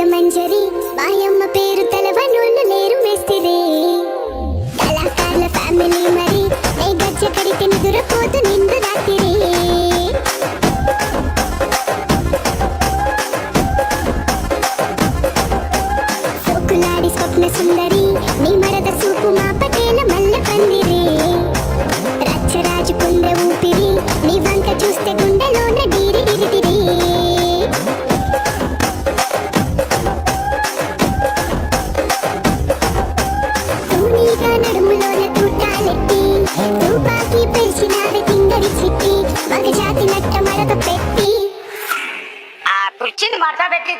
మంజరి మాయమ్మ పేరు తెలవనోళ్ళు లేరు మేస్తిరి కళాకారుల ఫ్యామిలీ మరి నే గజ్జ కడితే నిదురపోతు నిండు రాత్రి సోకులాడి స్వప్న సుందరి నీ మరద సూపు మా పటేల మల్ల పందిరి రచ్చరాజు కుందె ఊపిరి నీ వంక చూస్తే గుండెలోన డీరి డిరిడిరి తూనీగా నడుములోన తూటాలెట్టి రూపాకి పెంచినాది తింగడి చిట్టి మగజాతి నట్ట మరద పెట్టి ఆ కుర్చీని మాట్లాడబెట్టి